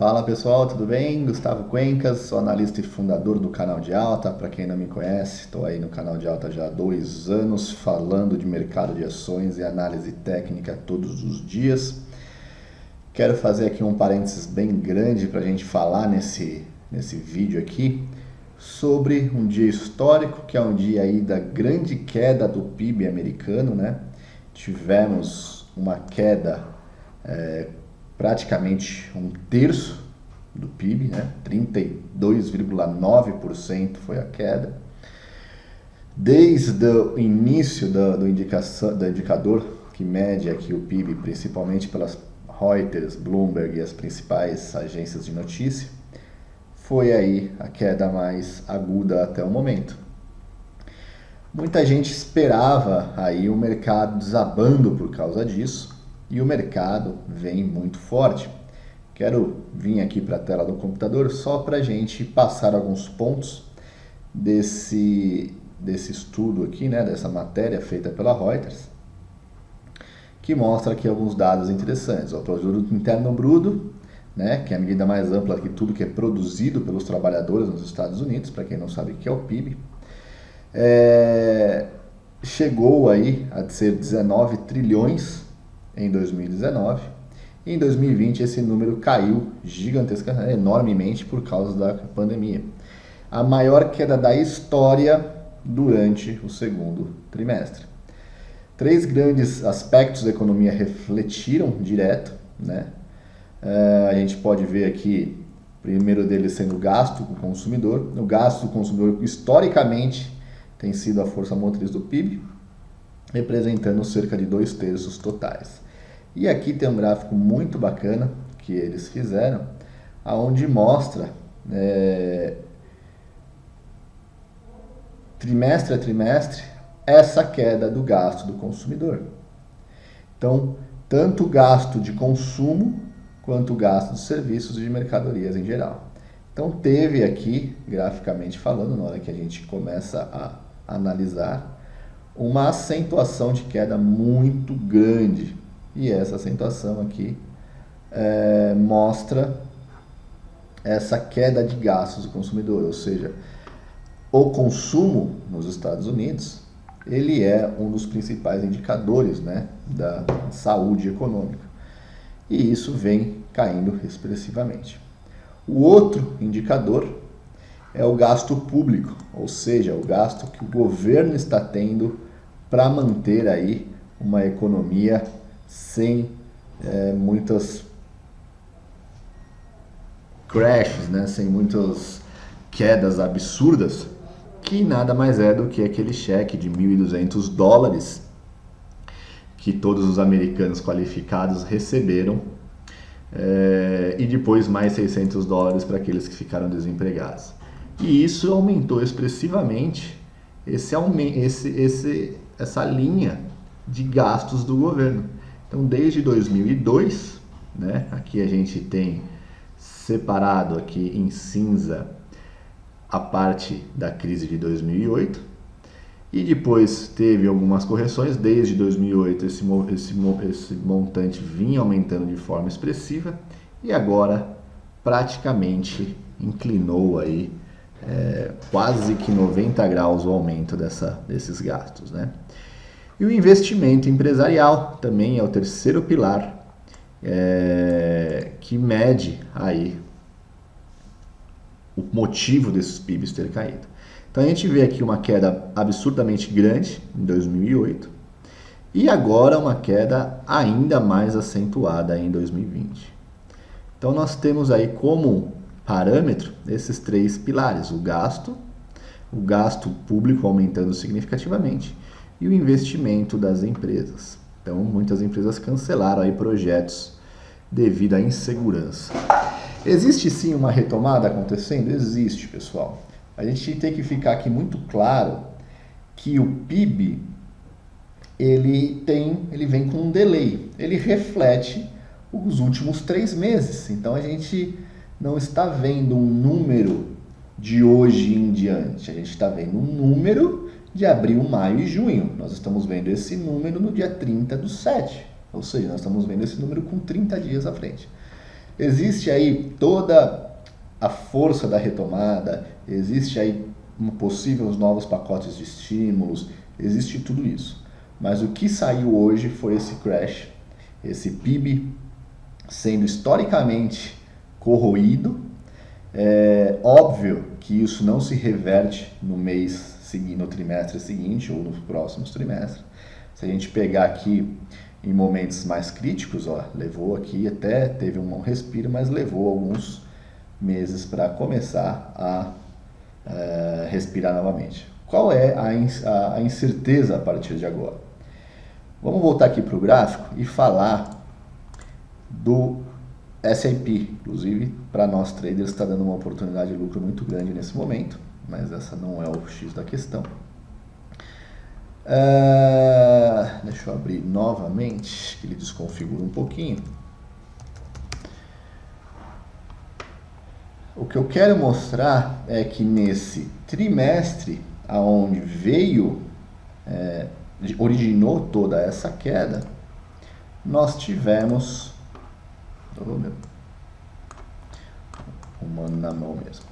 Fala pessoal, tudo bem? Gustavo Cuencas, sou analista e fundador do Canal de Alta. Para quem não me conhece, estou aí no Canal de Alta já há 2 anos falando de mercado de ações e análise técnica todos os dias. Quero fazer aqui um parênteses bem grande para a gente falar nesse vídeo aqui sobre um dia histórico, que é um dia aí da grande queda do PIB americano, né? Tivemos uma queda praticamente um terço do PIB, né? 32,9% foi a queda. Desde o início do indicador que mede aqui o PIB, principalmente pelas Reuters, Bloomberg e as principais agências de notícia, foi aí a queda mais aguda até o momento. Muita gente esperava aí o mercado desabando por causa disso, e o mercado vem muito forte. Quero vir aqui para a tela do computador só para a gente passar alguns pontos desse estudo aqui, né, dessa matéria feita pela Reuters, que mostra aqui alguns dados interessantes. O produto interno bruto, né, que é a medida mais ampla que tudo que é produzido pelos trabalhadores nos Estados Unidos, para quem não sabe o que é o PIB, chegou aí a ser 19 trilhões em 2019, e em 2020 esse número caiu gigantescamente, enormemente por causa da pandemia. A maior queda da história durante o segundo trimestre. 3 grandes aspectos da economia refletiram direto, né? A gente pode ver aqui, o primeiro deles sendo o gasto do consumidor. O gasto do consumidor, historicamente, tem sido a força motriz do PIB, representando cerca de 2/3 totais. E aqui tem um gráfico muito bacana que eles fizeram, onde mostra trimestre a trimestre essa queda do gasto do consumidor. Então, tanto o gasto de consumo quanto o gasto de serviços e de mercadorias em geral. Então, teve aqui, graficamente falando, na hora que a gente começa a analisar, uma acentuação de queda muito grande. E essa acentuação aqui mostra essa queda de gastos do consumidor, ou seja, o consumo nos Estados Unidos, ele é um dos principais indicadores, né, da saúde econômica. E isso vem caindo expressivamente. O outro indicador é o gasto público, ou seja, o gasto que o governo está tendo para manter aí uma economia sem muitas crashes, né? Sem muitas quedas absurdas, que nada mais é do que aquele cheque de $1.200 que todos os americanos qualificados receberam, e depois mais $600 para aqueles que ficaram desempregados. E isso aumentou expressivamente essa linha de gastos do governo. Então, desde 2002, né, aqui a gente tem separado aqui em cinza a parte da crise de 2008, e depois teve algumas correções. Desde 2008 esse montante vinha aumentando de forma expressiva, e agora praticamente inclinou aí quase que 90 graus o aumento desses gastos, né? E o investimento empresarial também é o terceiro pilar que mede aí o motivo desses PIBs ter caído. Então a gente vê aqui uma queda absurdamente grande em 2008 e agora uma queda ainda mais acentuada em 2020. Então nós temos aí como parâmetro esses 3 pilares: o gasto público aumentando significativamente e o investimento das empresas. Então, muitas empresas cancelaram aí projetos devido à insegurança. Existe sim uma retomada acontecendo? Existe, pessoal. A gente tem que ficar aqui muito claro que o PIB ele vem com um delay. Ele reflete os últimos 3 meses. Então, a gente não está vendo um número de hoje em diante. A gente está vendo um número de abril, maio e junho. Nós estamos vendo esse número no dia 30/7. Ou seja, nós estamos vendo esse número com 30 dias à frente. existe aí toda a força da retomada, existe aí possíveis novos pacotes de estímulos, existe tudo isso. Mas o que saiu hoje foi esse crash, esse PIB sendo historicamente corroído. É óbvio que isso não se reverte no mês seguinte, no trimestre seguinte ou nos próximos trimestres. Se a gente pegar aqui em momentos mais críticos, ó, levou aqui até, teve um respiro, mas levou alguns meses para começar a respirar novamente. Qual é a incerteza a partir de agora? Vamos voltar aqui para o gráfico e falar do S&P. Inclusive, para nós traders está dando uma oportunidade de lucro muito grande nesse momento, mas essa não é o X da questão. Deixa eu abrir novamente, que ele desconfigura um pouquinho. O que eu quero mostrar é que nesse trimestre, aonde originou toda essa queda, nós tivemos, arrumando na mão mesmo,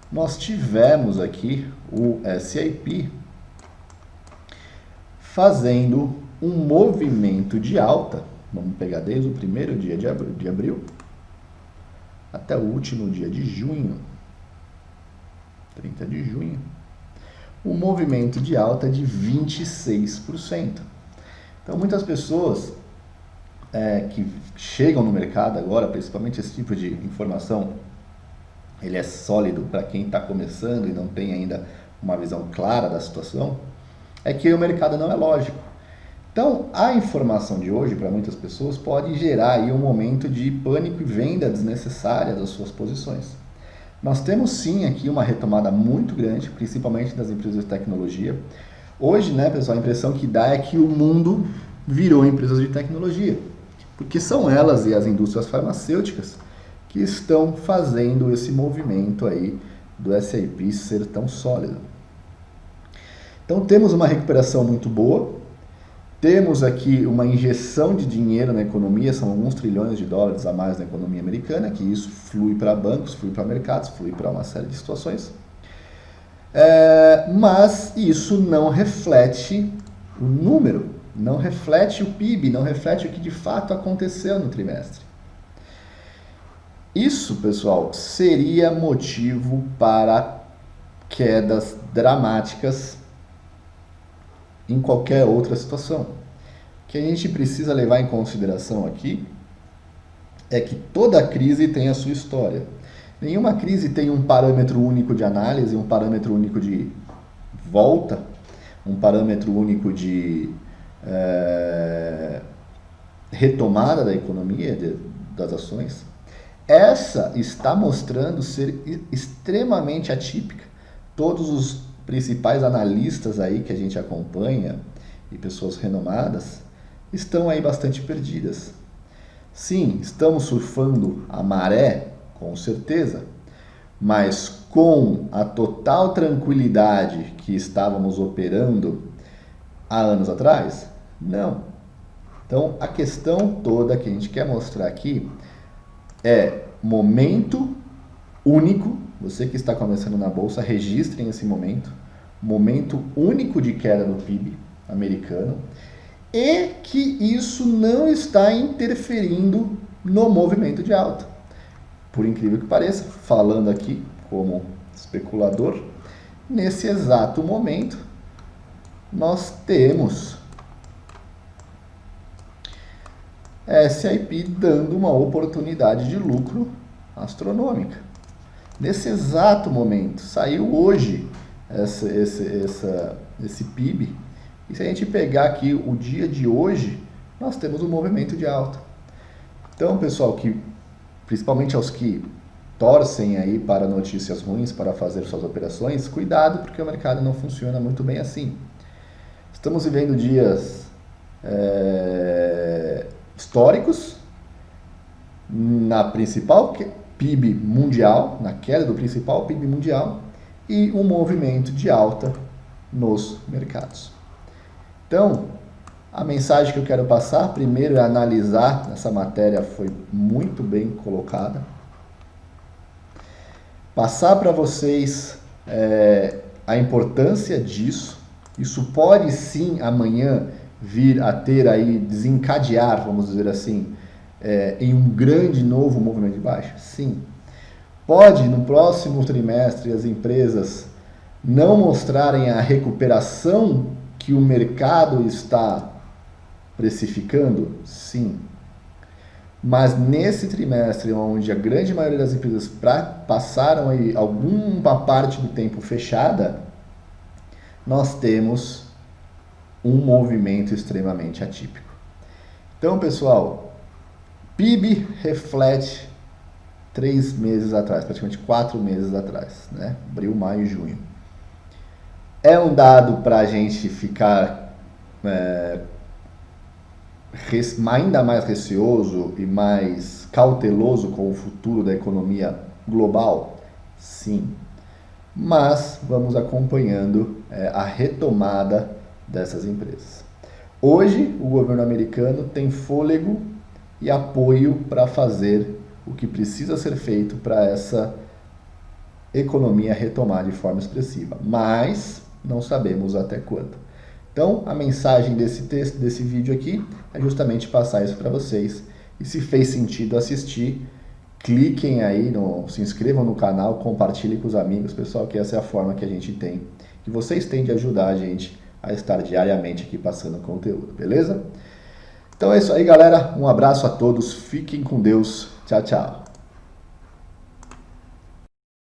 nós tivemos aqui o S&P fazendo um movimento de alta. Vamos pegar desde o primeiro dia de abril até o último dia de junho, 30 de junho, um movimento de alta de 26%. Então, muitas pessoas que chegam no mercado agora, principalmente esse tipo de informação, ele é sólido para quem está começando e não tem ainda uma visão clara da situação, é que o mercado não é lógico. Então, a informação de hoje, para muitas pessoas, pode gerar aí um momento de pânico e venda desnecessária das suas posições. Nós temos sim aqui uma retomada muito grande, principalmente das empresas de tecnologia. Hoje, né, pessoal, a impressão que dá é que o mundo virou empresas de tecnologia, porque são elas e as indústrias farmacêuticas que estão fazendo esse movimento aí do S&P ser tão sólido. Então, temos uma recuperação muito boa. Temos aqui uma injeção de dinheiro na economia, são alguns trilhões de dólares a mais na economia americana, que isso flui para bancos, flui para mercados, flui para uma série de situações. Mas isso não reflete o número, não reflete o PIB, não reflete o que de fato aconteceu no trimestre. Isso, pessoal, seria motivo para quedas dramáticas em qualquer outra situação. O que a gente precisa levar em consideração aqui é que toda crise tem a sua história. Nenhuma crise tem um parâmetro único de análise, um parâmetro único de volta, um parâmetro único de retomada da economia, das ações. Essa está mostrando ser extremamente atípica. Todos os principais analistas aí que a gente acompanha e pessoas renomadas estão aí bastante perdidas. Sim, estamos surfando a maré, com certeza, mas com a total tranquilidade que estávamos operando há anos atrás? Não. Então, a questão toda que a gente quer mostrar aqui é momento único. Você que está começando na bolsa, registrem esse momento único de queda do PIB americano, e que isso não está interferindo no movimento de alta. Por incrível que pareça, falando aqui como especulador, nesse exato momento nós temos S&P dando uma oportunidade de lucro astronômica. Nesse exato momento, saiu hoje esse PIB, e se a gente pegar aqui o dia de hoje, nós temos um movimento de alta. Então, pessoal, principalmente aos que torcem aí para notícias ruins para fazer suas operações, cuidado, porque o mercado não funciona muito bem assim. Estamos vivendo dias históricos na principal PIB mundial, na queda do principal PIB mundial, e um movimento de alta nos mercados. Então, A mensagem que eu quero passar, primeiro, é analisar, essa matéria foi muito bem colocada. Passar para vocês a importância disso. Isso pode sim amanhã vir a ter aí, desencadear, vamos dizer assim, em um grande novo movimento de baixa? Sim. Pode, no próximo trimestre, as empresas não mostrarem a recuperação que o mercado está precificando? Sim. Mas nesse trimestre, onde a grande maioria das empresas passaram aí alguma parte do tempo fechada, nós temos um movimento extremamente atípico. Então, pessoal, PIB reflete 3 meses atrás, praticamente 4 meses atrás, né? Abril, maio e junho. É um dado para a gente ficar ainda mais receoso e mais cauteloso com o futuro da economia global? Sim. Mas vamos acompanhando a retomada dessas empresas. Hoje, o governo americano tem fôlego e apoio para fazer o que precisa ser feito para essa economia retomar de forma expressiva, mas não sabemos até quando. Então, a mensagem desse vídeo aqui é justamente passar isso para vocês. E se fez sentido assistir, cliquem aí, se inscrevam no canal, compartilhem com os amigos, pessoal, que essa é a forma que a gente tem, que vocês têm de ajudar a gente a estar diariamente aqui passando conteúdo, beleza? Então é isso aí, galera. Um abraço a todos, fiquem com Deus. Tchau, tchau.